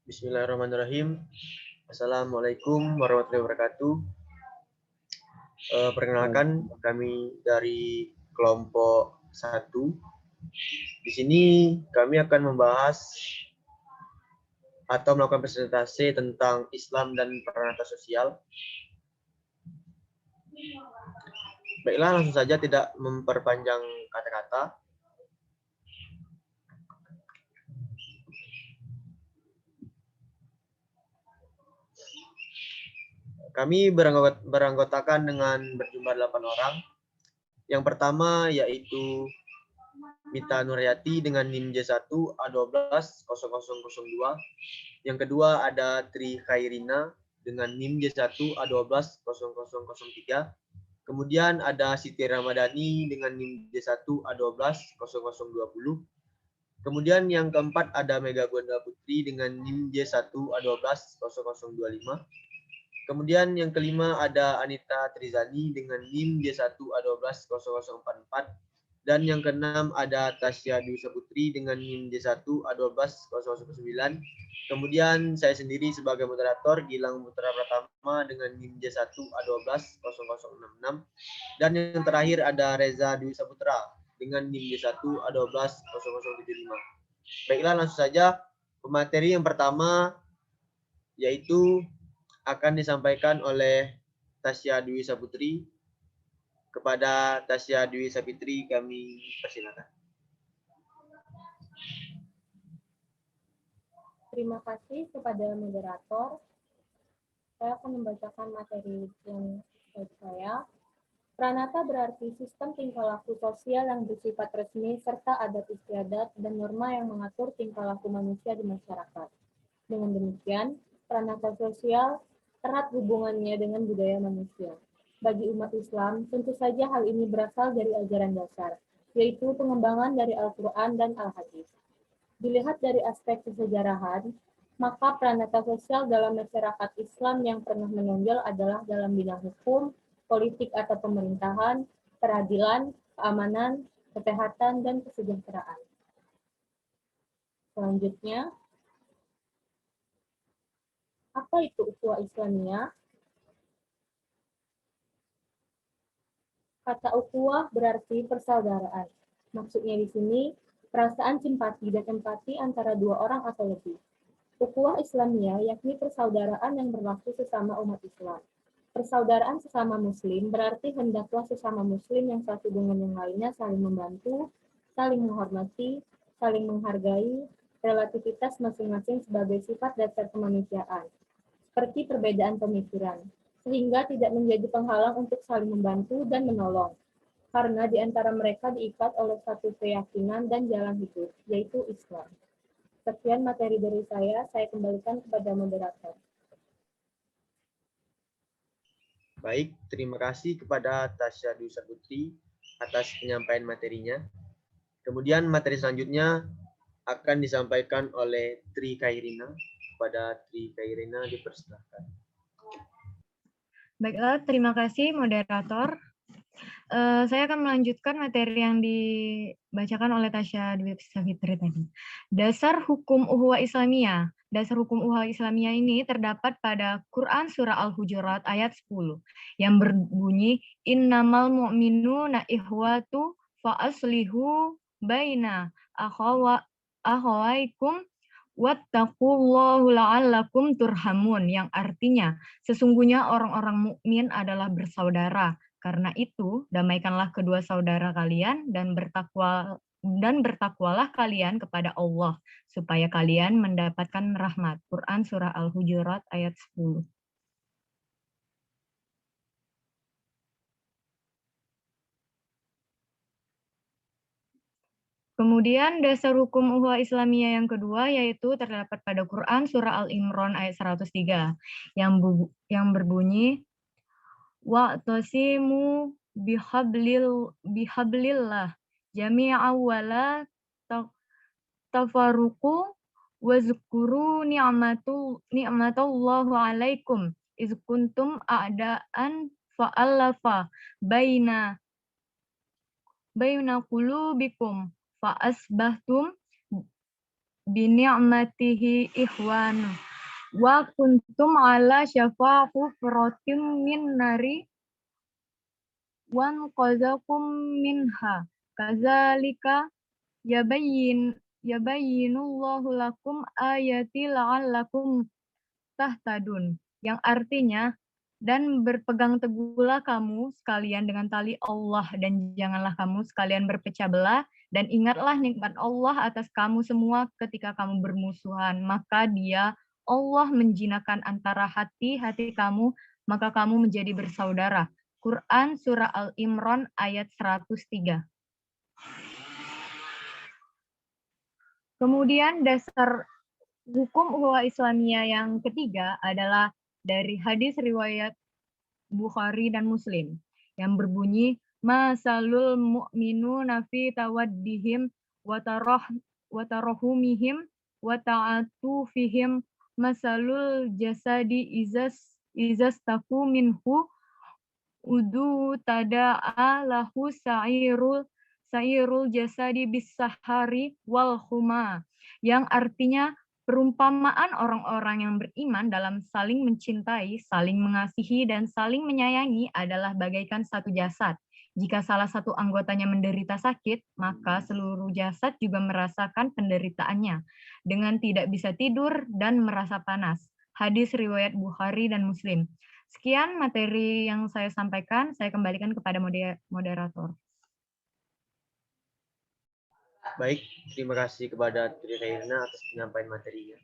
Bismillahirrahmanirrahim. Assalamualaikum warahmatullahi wabarakatuh. Perkenalkan, kami dari kelompok 1. Di sini kami akan membahas atau melakukan presentasi tentang Islam dan peranata sosial. Baiklah, langsung saja tidak memperpanjang kata-kata. Kami beranggotakan dengan berjumlah 8 orang. Yang pertama yaitu Mita Nuryati dengan NIM J1A120002. Yang kedua ada Tri Khairina dengan NIM J1A120003. Kemudian ada Siti Ramadhani dengan NIM J1A120020. Kemudian yang keempat ada Mega Gonda Putri dengan NIM J1A120025. Kemudian yang kelima ada Anita Trizani dengan NIM J1A120044. Dan yang keenam ada Tasya Dwi Saputri dengan NIM J1A12009. Kemudian saya sendiri sebagai moderator Gilang Putra Pratama dengan NIM J1A120066. Dan yang terakhir ada Reza Dwi Saputra dengan NIM J1A120075. Baiklah, langsung saja pemateri yang pertama yaitu akan disampaikan oleh Tasya Dwi Saputri. Kepada Tasya Dwi Saputri kami persilakan. Terima kasih kepada moderator. Saya akan membacakan materi yang dari saya. Pranata berarti sistem tingkah laku sosial yang bersifat resmi serta adat istiadat dan norma yang mengatur tingkah laku manusia di masyarakat. Dengan demikian, pranata sosial erat hubungannya dengan budaya manusia. Bagi umat Islam, tentu saja hal ini berasal dari ajaran dasar, yaitu pengembangan dari Al-Quran dan Al-Hadis. Dilihat dari aspek kesejarahan, maka pranata sosial dalam masyarakat Islam yang pernah menonjol adalah dalam bidang hukum, politik atau pemerintahan, peradilan, keamanan, kesehatan, dan kesejahteraan. Selanjutnya, apa itu ukhuwah Islamiyah? Kata ukhuwah berarti persaudaraan. Maksudnya di sini, perasaan simpati dan empati antara dua orang atau lebih. Ukhuwah Islamiyah yakni persaudaraan yang berlaku sesama umat Islam. Persaudaraan sesama Muslim berarti hendaklah sesama Muslim yang satu dengan yang lainnya saling membantu, saling menghormati, saling menghargai, relativitas masing-masing sebagai sifat dasar kemanusiaan, seperti perbedaan pemikiran, sehingga tidak menjadi penghalang untuk saling membantu dan menolong, karena di antara mereka diikat oleh satu keyakinan dan jalan hidup, yaitu Islam. Sekian materi dari saya kembalikan kepada moderator. Baik, terima kasih kepada Tasya Dwi Saputri atas penyampaian materinya. Kemudian materi selanjutnya akan disampaikan oleh Tri Khairina. Kepada Tri Khairina dipersilakan. Baiklah, terima kasih moderator. Saya akan melanjutkan materi yang dibacakan oleh Tasya Dwi Saputri tadi. Dasar hukum ukhuwah Islamiyah. Dasar hukum ukhuwah Islamiyah ini terdapat pada Quran Surah Al-Hujurat ayat 10 yang berbunyi innamal mu'minuna ikhwatu fa'aslihu baina akhawaikum wattaqullahu la'allakum turhamun, yang artinya sesungguhnya orang-orang mukmin adalah bersaudara. Karena itu, damaikanlah kedua saudara kalian dan bertakwalah kalian kepada Allah supaya kalian mendapatkan rahmat. Quran Surah Al-Hujurat ayat 10. Kemudian dasar hukum ukhuwah Islamiyah yang kedua yaitu terdapat pada Quran Surah Al-Imran ayat 103 yang berbunyi wa'tasimu bihablillah jami'a wala tafarruqu wazkuru ni'matallahu alaikum iz kuntum a'daan fa'alafa baina qulubikum fa asbahtum bi ni'matihi ikhwana wa kuntum ala syafa hufratin min nari wan qazakum minha kadzalika yabayyinullahu lakum ayati la'allakum tahtadun, yang artinya, dan berpegang teguhlah kamu sekalian dengan tali Allah, dan janganlah kamu sekalian berpecah belah, dan ingatlah nikmat Allah atas kamu semua ketika kamu bermusuhan, maka Dia, Allah, menjinakkan antara hati-hati kamu, maka kamu menjadi bersaudara. Quran Surah Al-Imran ayat 103. Kemudian dasar hukum ukhuwah Islamiyah yang ketiga adalah dari hadis riwayat Bukhari dan Muslim yang berbunyi masalul mu'minuna fi tawaddihim wa tarahumihim wa ta'atufihim masalul jasadi izas tafu minhu udu tada'a lahu sa'irul jasadi bisahari wal huma, yang artinya perumpamaan orang-orang yang beriman dalam saling mencintai, saling mengasihi, dan saling menyayangi adalah bagaikan satu jasad. Jika salah satu anggotanya menderita sakit, maka seluruh jasad juga merasakan penderitaannya dengan tidak bisa tidur dan merasa panas. Hadis riwayat Bukhari dan Muslim. Sekian materi yang saya sampaikan, saya kembalikan kepada moderator. Baik, terima kasih kepada Tri Khairina atas penyampaian materinya.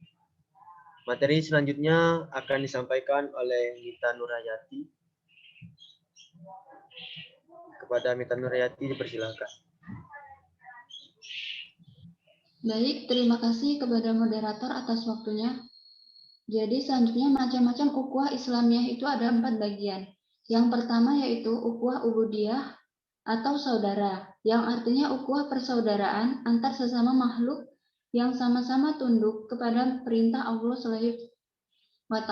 Materi selanjutnya akan disampaikan oleh Mita Nurhayati. Kepada Mita Nurhayati dipersilakan. Baik, terima kasih kepada moderator atas waktunya. Jadi selanjutnya macam-macam ukhuwah Islamiyah itu ada 4 bagian. Yang pertama yaitu ukhuwah ubudiyah atau saudara, yang artinya ukhuwah persaudaraan antar sesama makhluk yang sama-sama tunduk kepada perintah Allah SWT.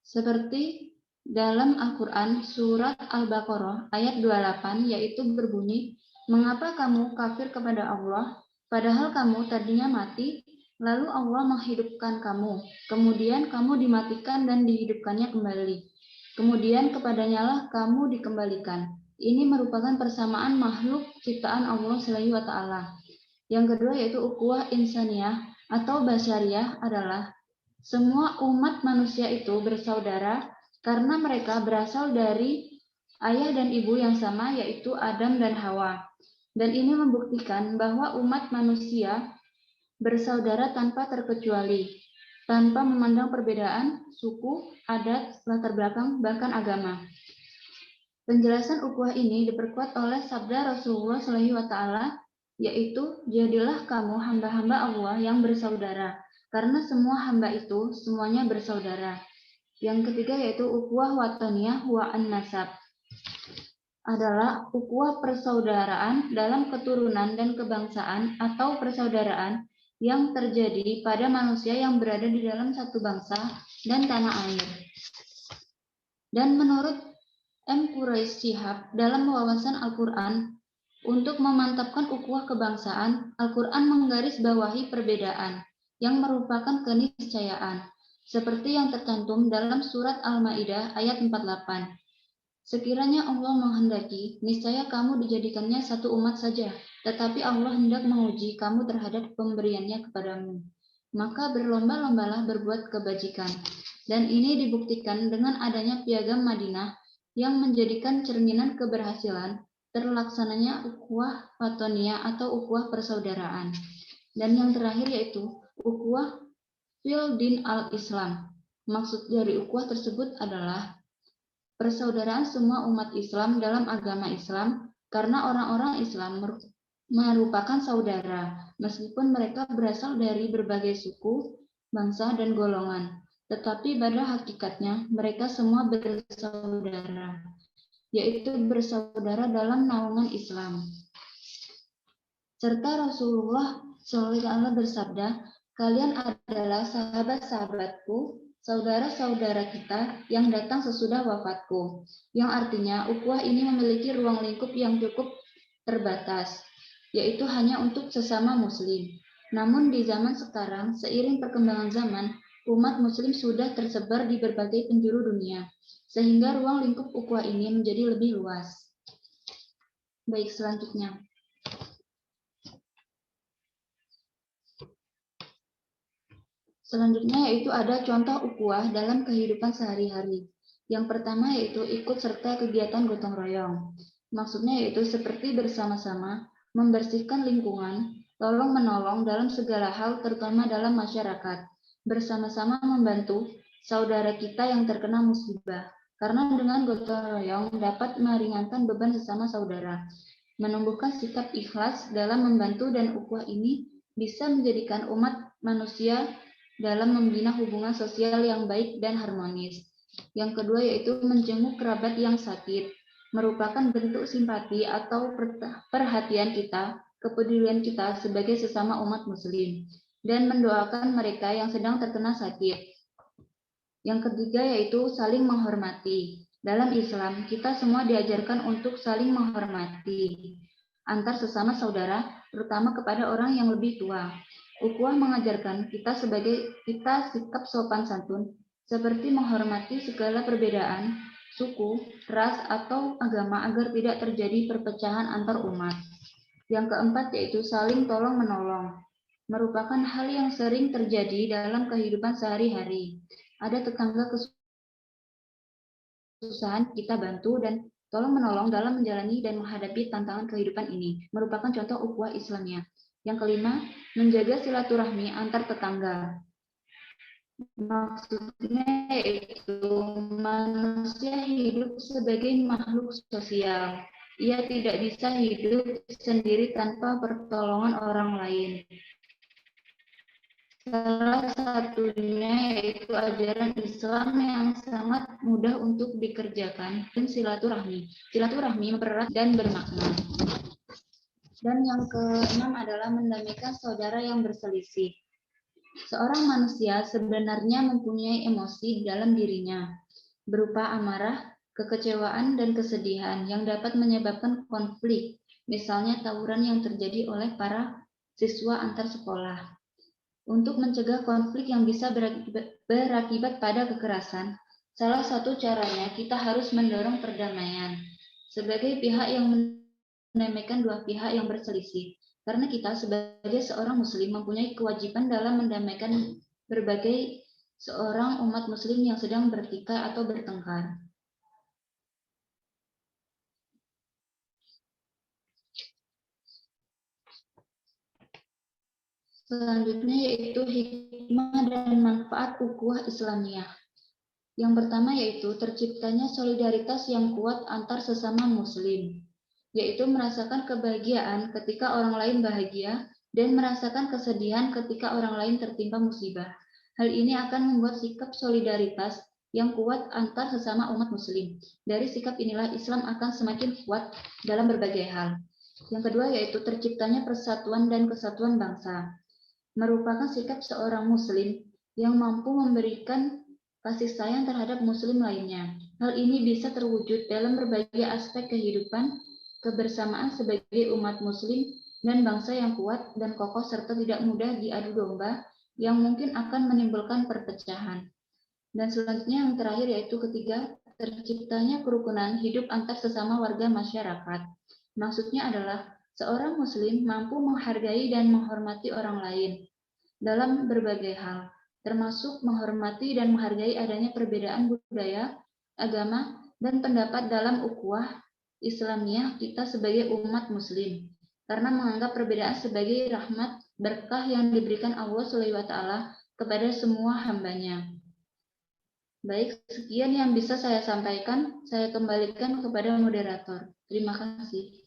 Seperti dalam Al-Quran surat Al-Baqarah ayat 28 yaitu berbunyi, mengapa kamu kafir kepada Allah, padahal kamu tadinya mati, lalu Allah menghidupkan kamu, kemudian kamu dimatikan dan dihidupkannya kembali. Kemudian kepadanyalah kamu dikembalikan. Ini merupakan persamaan makhluk ciptaan Allah SWT. Yang kedua yaitu ukhuwah insaniyah atau basyariyah adalah semua umat manusia itu bersaudara karena mereka berasal dari ayah dan ibu yang sama yaitu Adam dan Hawa. Dan ini membuktikan bahwa umat manusia bersaudara tanpa terkecuali, tanpa memandang perbedaan suku, adat, latar belakang, bahkan agama. Penjelasan ukhuwah ini diperkuat oleh sabda Rasulullah SAW, yaitu jadilah kamu hamba-hamba Allah yang bersaudara, karena semua hamba itu semuanya bersaudara. Yang ketiga yaitu ukhuwah wataniyah wa an-nasab, adalah ukhuwah persaudaraan dalam keturunan dan kebangsaan atau persaudaraan yang terjadi pada manusia yang berada di dalam satu bangsa dan tanah air. Dan menurut M. Quraish Shihab dalam wawasan Al-Quran, untuk memantapkan ukhuwah kebangsaan, Al-Quran menggarisbawahi perbedaan yang merupakan keniscayaan, seperti yang tercantum dalam surat Al-Maidah ayat 48. Sekiranya Allah menghendaki, niscaya kamu dijadikannya satu umat saja, tetapi Allah hendak menguji kamu terhadap pemberiannya kepadamu. Maka berlomba-lombalah berbuat kebajikan. Dan ini dibuktikan dengan adanya piagam Madinah yang menjadikan cerminan keberhasilan terlaksananya ukhuwah watoniyah atau ukhuwah persaudaraan. Dan yang terakhir yaitu ukhuwah fil din al-Islam. Maksud dari ukhuwah tersebut adalah persaudaraan semua umat Islam dalam agama Islam, karena orang-orang Islam merupakan saudara, meskipun mereka berasal dari berbagai suku, bangsa, dan golongan. Tetapi pada hakikatnya mereka semua bersaudara, yaitu bersaudara dalam naungan Islam. Serta Rasulullah SAW bersabda, kalian adalah sahabat-sahabatku, saudara-saudara kita yang datang sesudah wafatku. Yang artinya ukhuwah ini memiliki ruang lingkup yang cukup terbatas, yaitu hanya untuk sesama Muslim. Namun di zaman sekarang, seiring perkembangan zaman, umat Muslim sudah tersebar di berbagai penjuru dunia, sehingga ruang lingkup ukhuwah ini menjadi lebih luas. Baik, selanjutnya. Selanjutnya yaitu ada contoh ukhuwah dalam kehidupan sehari-hari. Yang pertama yaitu ikut serta kegiatan gotong royong. Maksudnya yaitu seperti bersama-sama membersihkan lingkungan, tolong-menolong dalam segala hal terutama dalam masyarakat. Bersama-sama membantu saudara kita yang terkena musibah. Karena dengan gotong royong dapat meringankan beban sesama saudara. Menumbuhkan sikap ikhlas dalam membantu dan ukhuwah ini bisa menjadikan umat manusia dalam membina hubungan sosial yang baik dan harmonis. Yang kedua yaitu menjenguk kerabat yang sakit, merupakan bentuk simpati atau perhatian kita, kepedulian kita sebagai sesama umat Muslim, dan mendoakan mereka yang sedang terkena sakit. Yang ketiga yaitu saling menghormati. Dalam Islam, kita semua diajarkan untuk saling menghormati antar sesama saudara, terutama kepada orang yang lebih tua. Ukhuwah mengajarkan kita sikap sopan santun, seperti menghormati segala perbedaan, suku, ras, atau agama agar tidak terjadi perpecahan antar umat. Yang keempat yaitu saling tolong-menolong, merupakan hal yang sering terjadi dalam kehidupan sehari-hari. Ada tetangga kesusahan, kita bantu dan tolong-menolong dalam menjalani dan menghadapi tantangan kehidupan ini, merupakan contoh ukhuwah Islamiyah. Yang kelima, menjaga silaturahmi antar tetangga. Maksudnya yaitu manusia hidup sebagai makhluk sosial. Ia tidak bisa hidup sendiri tanpa pertolongan orang lain. Salah satunya yaitu ajaran Islam yang sangat mudah untuk dikerjakan dan silaturahmi. Silaturahmi mempererat dan bermakna. Dan yang keenam adalah mendamaikan saudara yang berselisih. Seorang manusia sebenarnya mempunyai emosi dalam dirinya, berupa amarah, kekecewaan, dan kesedihan yang dapat menyebabkan konflik, misalnya tawuran yang terjadi oleh para siswa antar sekolah. Untuk mencegah konflik yang bisa berakibat pada kekerasan, salah satu caranya kita harus mendorong perdamaian. Sebagai pihak yang mendamaikan dua pihak yang berselisih, karena kita sebagai seorang muslim mempunyai kewajiban dalam mendamaikan berbagai seorang umat muslim yang sedang bertikai atau bertengkar. Selanjutnya yaitu hikmah dan manfaat ukhuwah Islamiyah. Yang pertama yaitu terciptanya solidaritas yang kuat antar sesama muslim, yaitu merasakan kebahagiaan ketika orang lain bahagia dan merasakan kesedihan ketika orang lain tertimpa musibah. Hal ini akan membuat sikap solidaritas yang kuat antar sesama umat muslim. Dari sikap inilah Islam akan semakin kuat dalam berbagai hal. Yang kedua yaitu terciptanya persatuan dan kesatuan bangsa. Merupakan sikap seorang muslim yang mampu memberikan kasih sayang terhadap muslim lainnya. Hal ini bisa terwujud dalam berbagai aspek kehidupan, kebersamaan sebagai umat muslim dan bangsa yang kuat dan kokoh serta tidak mudah diadu domba yang mungkin akan menimbulkan perpecahan. Dan selanjutnya yang terakhir yaitu ketiga, terciptanya kerukunan hidup antar sesama warga masyarakat. Maksudnya adalah seorang muslim mampu menghargai dan menghormati orang lain dalam berbagai hal, termasuk menghormati dan menghargai adanya perbedaan budaya, agama, dan pendapat dalam ukhuwah Islamiyah kita sebagai umat muslim, karena menganggap perbedaan sebagai rahmat berkah yang diberikan Allah SWT kepada semua hambanya. Baik, sekian yang bisa saya sampaikan. Saya kembalikan kepada moderator. Terima kasih.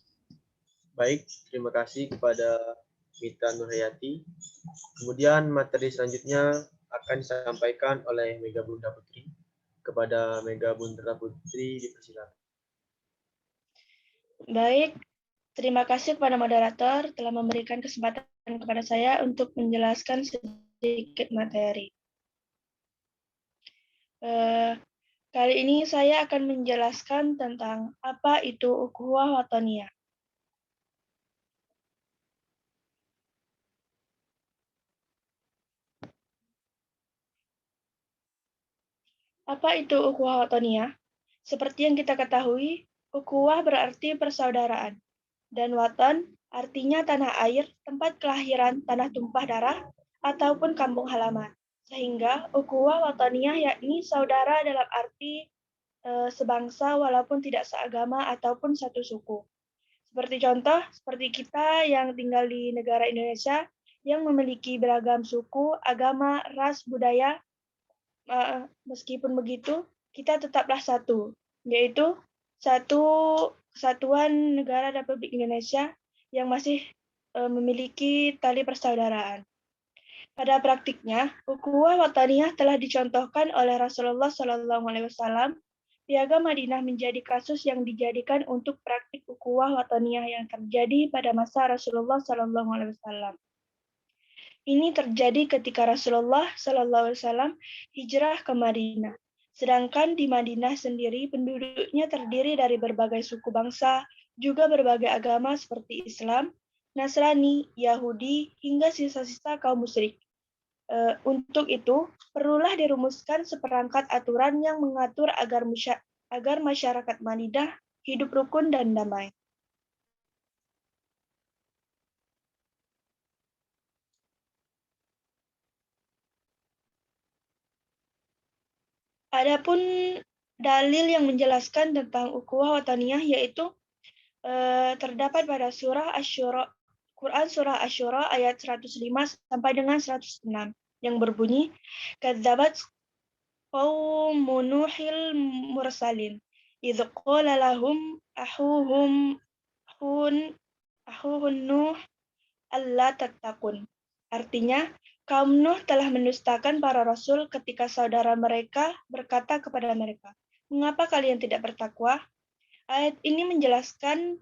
Baik, terima kasih kepada Mita Nurhayati. Kemudian materi selanjutnya akan disampaikan oleh Mega Bunda Putri. Kepada Mega Bunda Putri dipersilakan. Baik, terima kasih kepada moderator telah memberikan kesempatan kepada saya untuk menjelaskan sedikit materi. Kali ini saya akan menjelaskan tentang apa itu ukhuwah watoniyah. Apa itu ukhuwah wataniyah? Seperti yang kita ketahui, ukhuwah berarti persaudaraan. Dan watan artinya tanah air, tempat kelahiran, tanah tumpah darah, ataupun kampung halaman. Sehingga ukhuwah wataniyah yakni saudara dalam arti sebangsa walaupun tidak seagama ataupun satu suku. Seperti contoh, seperti kita yang tinggal di negara Indonesia yang memiliki beragam suku, agama, ras, budaya, meskipun begitu, kita tetaplah satu, yaitu satu kesatuan negara Republik Indonesia yang masih memiliki tali persaudaraan. Pada praktiknya, ukhuwah wataniyah telah dicontohkan oleh Rasulullah SAW. Piagam Madinah menjadi kasus yang dijadikan untuk praktik ukhuwah wataniyah yang terjadi pada masa Rasulullah SAW. Ini terjadi ketika Rasulullah SAW hijrah ke Madinah. Sedangkan di Madinah sendiri penduduknya terdiri dari berbagai suku bangsa, juga berbagai agama seperti Islam, Nasrani, Yahudi, hingga sisa-sisa kaum musyrik. Untuk itu, perlulah dirumuskan seperangkat aturan yang mengatur agar masyarakat Madinah hidup rukun dan damai. Adapun dalil yang menjelaskan tentang ukhuwah wataniyah yaitu terdapat pada surah Asy-Syura, Quran surah Asy-Syura ayat 105 sampai dengan 106 yang berbunyi, kadzabat qaumu Nuhil mursalin idz qala lahum akhuhum Nuh alla tattaqun. Artinya, kaum Nuh telah mendustakan para rasul ketika saudara mereka berkata kepada mereka, "Mengapa kalian tidak bertakwa?" Ayat ini menjelaskan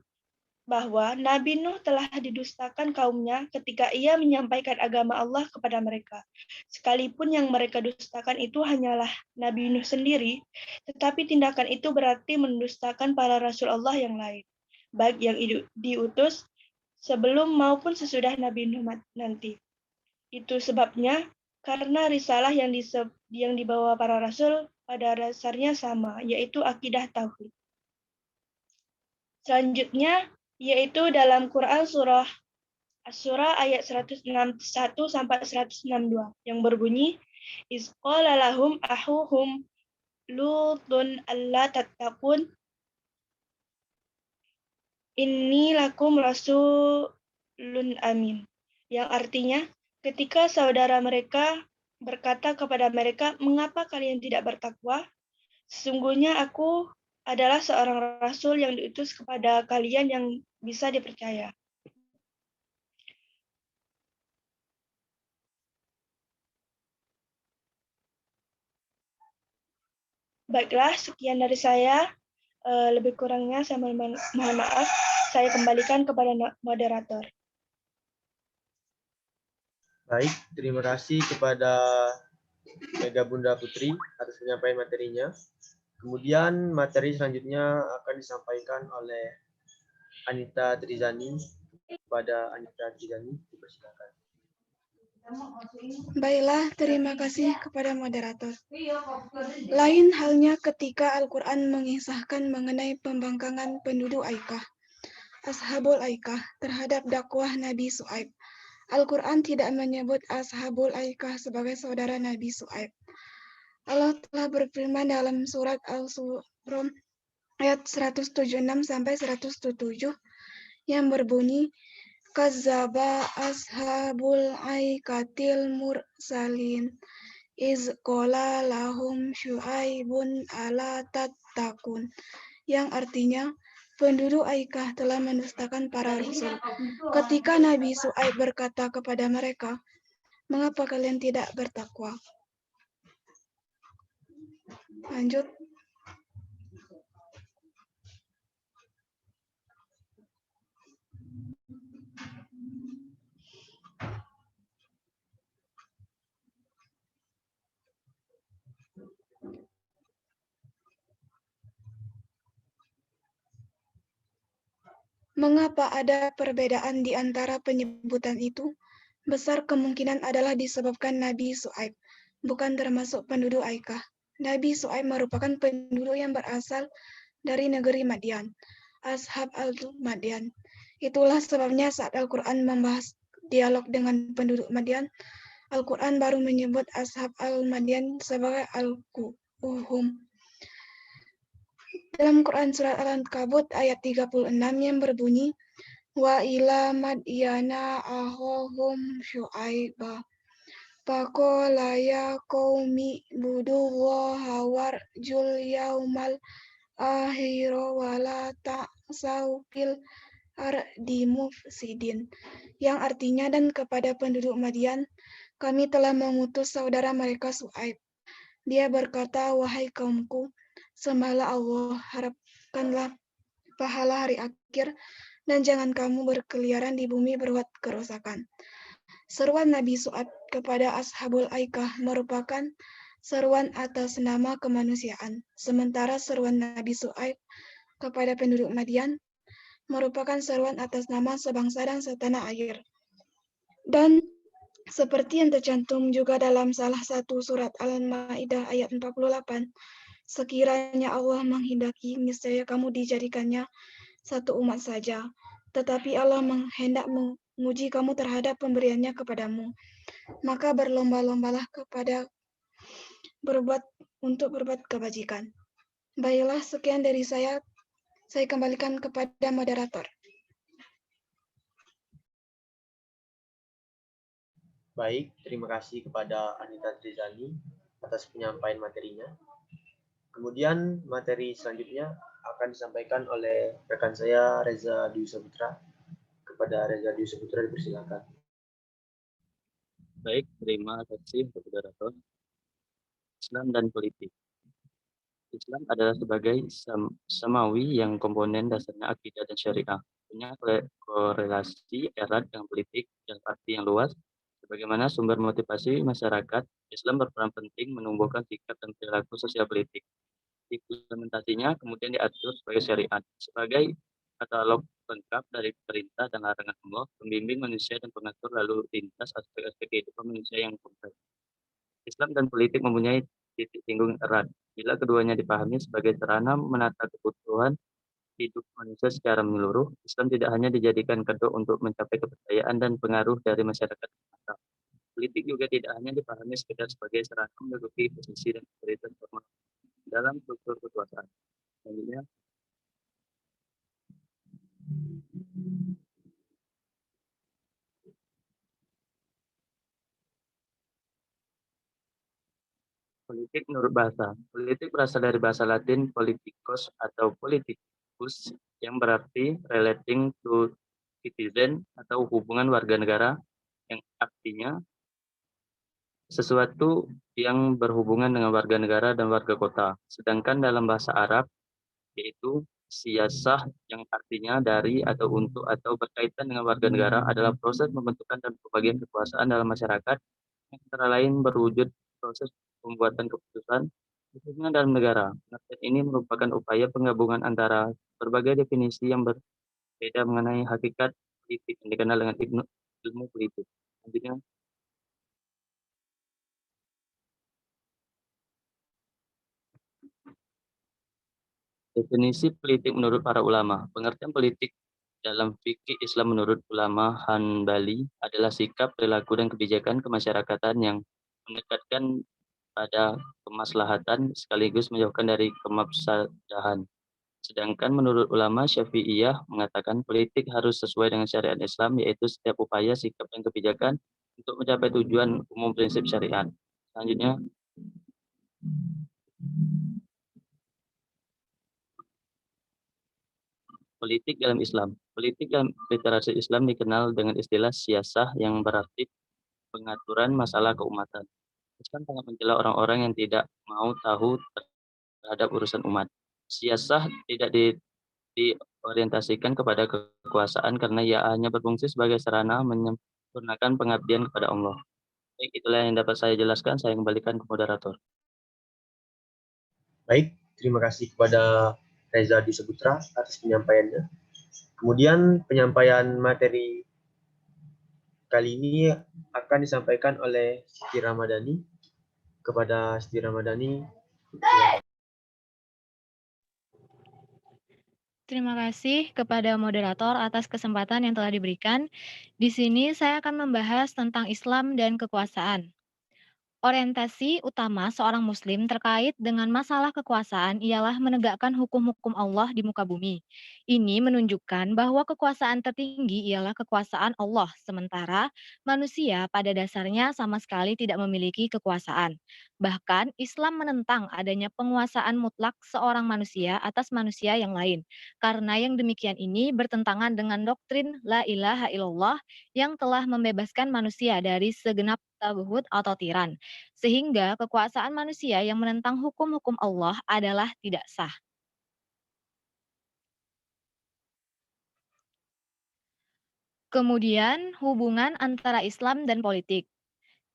bahwa Nabi Nuh telah didustakan kaumnya ketika ia menyampaikan agama Allah kepada mereka. Sekalipun yang mereka dustakan itu hanyalah Nabi Nuh sendiri, tetapi tindakan itu berarti mendustakan para rasul Allah yang lain, baik yang diutus sebelum maupun sesudah Nabi Nuh nanti. Itu sebabnya karena risalah yang dibawa para rasul pada dasarnya sama, yaitu akidah tauhid. Selanjutnya yaitu dalam Quran surah Asy-Syura ayat 161 sampai 162 yang berbunyi, "Iz qala lahum akhuhum Lutun alla tattaqun inni lakum rasulun amin." Yang artinya, ketika saudara mereka berkata kepada mereka, "Mengapa kalian tidak bertakwa? Sesungguhnya aku adalah seorang rasul yang diutus kepada kalian yang bisa dipercaya." Baiklah, sekian dari saya. Lebih kurangnya saya mohon maaf. Saya kembalikan kepada moderator. Baik, terima kasih kepada Mega Bunda Putri atas penyampaian materinya. Kemudian materi selanjutnya akan disampaikan oleh Anita Trizani. Kepada Anita Trizani, dipersilakan. Baiklah, terima kasih kepada moderator. Lain halnya ketika Al-Quran mengisahkan mengenai pembangkangan penduduk Aikah, Ashabul Aikah, terhadap dakwah Nabi Shu'aib. Al-Quran tidak menyebut Ashabul Aikah sebagai saudara Nabi Shu'aib. Allah telah berfirman dalam surat Al-Surah ayat 176 sampai 177 yang berbunyi, Kazzaba ashabul aikatil mursalin iz qala lahum syu'aibun ala tattaqun, yang artinya penduduk Aikah telah mendustakan para rasul ketika Nabi Syu'aib berkata kepada mereka, "Mengapa kalian tidak bertakwa?" Lanjut. Mengapa ada perbedaan di antara penyebutan itu? Besar kemungkinan adalah disebabkan Nabi Syu'aib bukan termasuk penduduk Aikah. Nabi Syuaib merupakan penduduk yang berasal dari negeri Madian, Ashab al-Madian. Itulah sebabnya saat Al-Quran membahas dialog dengan penduduk Madian, Al-Quran baru menyebut Ashab al-Madian sebagai al-Quhum. Dalam Quran Surat Al-Ankabut ayat 36 yang berbunyi, Wa ila madyana ahohum syu'aiba. Faqala ya qaumi budullaha warjul yaumal akhira wala ta'sau fil ardi mufsidin. Yang artinya, dan kepada penduduk Madian, kami telah mengutus saudara mereka Syuaib. Dia berkata, wahai kaumku, sembahlah Allah, harapkanlah pahala hari akhir, dan jangan kamu berkeliaran di bumi berbuat kerusakan. Seruan Nabi Syuaib kepada Ashabul Aikah merupakan seruan atas nama kemanusiaan, sementara seruan Nabi Syuaib kepada penduduk Madian merupakan seruan atas nama sebangsa dan setanah air. Dan seperti yang tercantum juga dalam salah satu surat Al-Maidah ayat 48, sekiranya Allah menghendaki, niscaya kamu dijadikannya satu umat saja, tetapi Allah hendak menguji kamu terhadap pemberiannya kepadamu. Maka berlomba-lombalah untuk berbuat kebajikan. Baiklah, sekian dari saya. Saya kembalikan kepada moderator. Baik, terima kasih kepada Anita Trizani atas penyampaian materinya. Kemudian materi selanjutnya akan disampaikan oleh rekan saya Reza Dwi Saputra. Kepada Reza Dwi Saputra dipersilakan. Baik, terima kasih moderator. Islam dan politik. Islam adalah sebagai samawi yang komponen dasarnya akidah dan syariah, punya korelasi erat dengan politik dan arti yang luas. Sebagaimana sumber motivasi masyarakat, Islam berperan penting menumbuhkan sikap dan perilaku sosial politik. Implementasinya kemudian diatur sebagai syariat, sebagai katalog lengkap dari perintah dan larangan Allah, pembimbing manusia dan pengatur lalu lintas aspek-aspek kehidupan manusia yang kompleks. Islam dan politik mempunyai titik singgung erat. Bila keduanya dipahami sebagai sarana menata kebutuhan hidup manusia secara menyeluruh, Islam tidak hanya dijadikan kedok untuk mencapai kepercayaan dan pengaruh dari masyarakat semata. Politik juga tidak hanya dipahami sekedar sebagai sarana menduduki posisi dan otoritas formal dalam struktur kekuasaan. Selanjutnya, politik menurut bahasa. Politik berasal dari bahasa Latin politikos atau politikus yang berarti relating to citizen atau hubungan warga negara, yang artinya sesuatu yang berhubungan dengan warga negara dan warga kota. Sedangkan dalam bahasa Arab yaitu siyasah yang artinya dari atau untuk atau berkaitan dengan warga negara adalah proses pembentukan dan pembagian kekuasaan dalam masyarakat yang antara lain berwujud proses pembuatan keputusan khususnya dalam negara. Pengertian ini merupakan upaya penggabungan antara berbagai definisi yang berbeda mengenai hakikat politik yang dikenal dengan ilmu politik. Selanjutnya, definisi politik menurut para ulama. Pengertian politik dalam fikih Islam menurut ulama Hanbali adalah sikap, perilaku, dan kebijakan kemasyarakatan yang mendekatkan pada kemaslahatan sekaligus menjauhkan dari kemafsadahan. Sedangkan menurut ulama Syafi'iyah mengatakan politik harus sesuai dengan syariat Islam, yaitu setiap upaya, sikap, dan kebijakan untuk mencapai tujuan umum prinsip syariat. Selanjutnya, politik dalam Islam. Politik dalam literasi Islam dikenal dengan istilah siyasah yang berarti pengaturan masalah keumatan. Islam sangat mencela orang-orang yang tidak mau tahu terhadap urusan umat. Siyasah tidak diorientasikan kepada kekuasaan karena ia hanya berfungsi sebagai sarana menyempurnakan pengabdian kepada Allah. Baik, itulah yang dapat saya jelaskan. Saya kembalikan ke moderator. Baik, terima kasih kepada Reza Dwi Saputra atas penyampaiannya. Kemudian penyampaian materi kali ini akan disampaikan oleh Siti Ramadhani. Kepada Siti Ramadhani Terima kasih kepada moderator atas kesempatan yang telah diberikan. Di sini saya akan membahas tentang Islam dan kekuasaan. Orientasi utama seorang Muslim terkait dengan masalah kekuasaan ialah menegakkan hukum-hukum Allah di muka bumi. Ini menunjukkan bahwa kekuasaan tertinggi ialah kekuasaan Allah, sementara manusia pada dasarnya sama sekali tidak memiliki kekuasaan. Bahkan, Islam menentang adanya penguasaan mutlak seorang manusia atas manusia yang lain, karena yang demikian ini bertentangan dengan doktrin La ilaha illallah yang telah membebaskan manusia dari segenap taguhut atau tiran. Sehingga kekuasaan manusia yang menentang hukum-hukum Allah adalah tidak sah. Kemudian, hubungan antara Islam dan politik.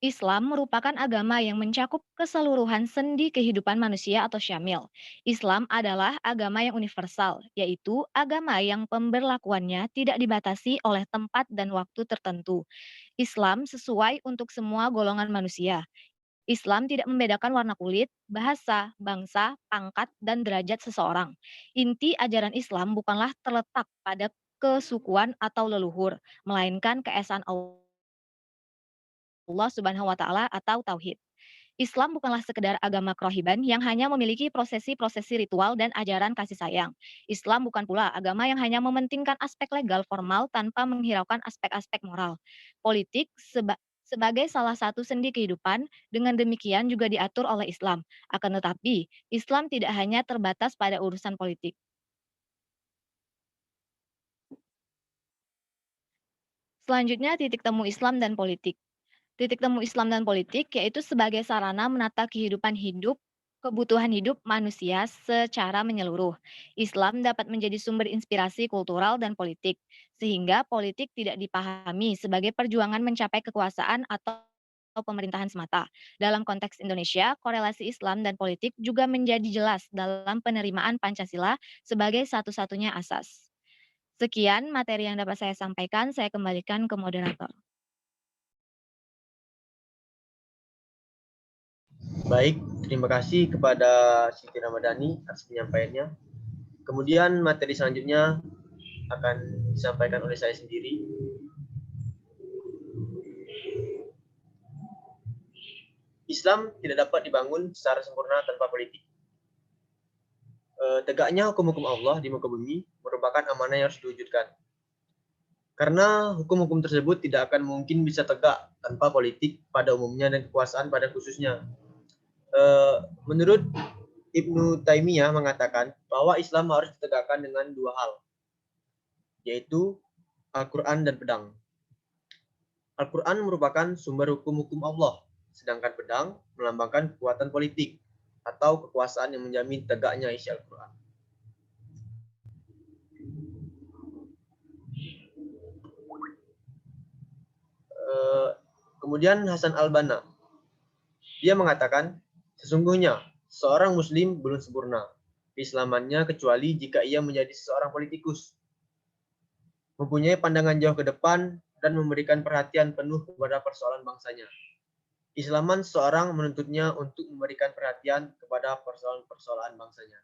Islam merupakan agama yang mencakup keseluruhan sendi kehidupan manusia atau syamil. Islam adalah agama yang universal, yaitu agama yang pemberlakuannya tidak dibatasi oleh tempat dan waktu tertentu. Islam sesuai untuk semua golongan manusia. Islam tidak membedakan warna kulit, bahasa, bangsa, pangkat, dan derajat seseorang. Inti ajaran Islam bukanlah terletak pada kesukuan atau leluhur, melainkan keesaan Allah Subhanahu wa taala atau tauhid. Islam bukanlah sekedar agama kerohiban yang hanya memiliki prosesi-prosesi ritual dan ajaran kasih sayang. Islam bukan pula agama yang hanya mementingkan aspek legal formal tanpa menghiraukan aspek-aspek moral. Politik sebagai salah satu sendi kehidupan, dengan demikian juga diatur oleh Islam. Akan tetapi, Islam tidak hanya terbatas pada urusan politik. Selanjutnya, titik temu Islam dan politik. Titik temu Islam dan politik yaitu sebagai sarana menata kebutuhan hidup manusia secara menyeluruh. Islam dapat menjadi sumber inspirasi kultural dan politik, sehingga politik tidak dipahami sebagai perjuangan mencapai kekuasaan atau pemerintahan semata. Dalam konteks Indonesia, korelasi Islam dan politik juga menjadi jelas dalam penerimaan Pancasila sebagai satu-satunya asas. Sekian materi yang dapat saya sampaikan, saya kembalikan ke moderator. Baik, terima kasih kepada Siti Ramadhani atas penyampaiannya. Kemudian materi selanjutnya akan disampaikan oleh saya sendiri. Islam tidak dapat dibangun secara sempurna tanpa politik. Tegaknya hukum-hukum Allah di muka bumi merupakan amanah yang harus diwujudkan. Karena hukum-hukum tersebut tidak akan mungkin bisa tegak tanpa politik pada umumnya dan kekuasaan pada khususnya. Menurut Ibnu Taimiyah mengatakan bahwa Islam harus ditegakkan dengan dua hal, yaitu Al-Quran dan pedang. Al-Quran merupakan sumber hukum-hukum Allah, sedangkan pedang melambangkan kekuatan politik atau kekuasaan yang menjamin tegaknya isi Al-Quran. Kemudian Hasan al-Banna, dia mengatakan, sesungguhnya seorang muslim belum sempurna keislamannya kecuali jika ia menjadi seorang politikus, mempunyai pandangan jauh ke depan dan memberikan perhatian penuh kepada persoalan bangsanya. Islaman seseorang menuntutnya untuk memberikan perhatian kepada persoalan-persoalan bangsanya.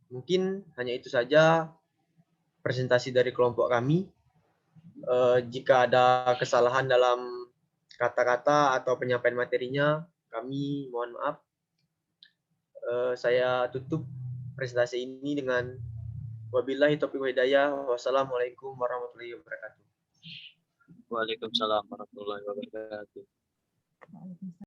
Mungkin hanya itu saja presentasi dari kelompok kami. Jika ada kesalahan dalam kata-kata atau penyampaian materinya, kami mohon maaf. Saya tutup presentasi ini dengan wabillahi taufiq wal hidayah. Wassalamualaikum warahmatullahi wabarakatuh. Waalaikumsalam warahmatullahi wabarakatuh.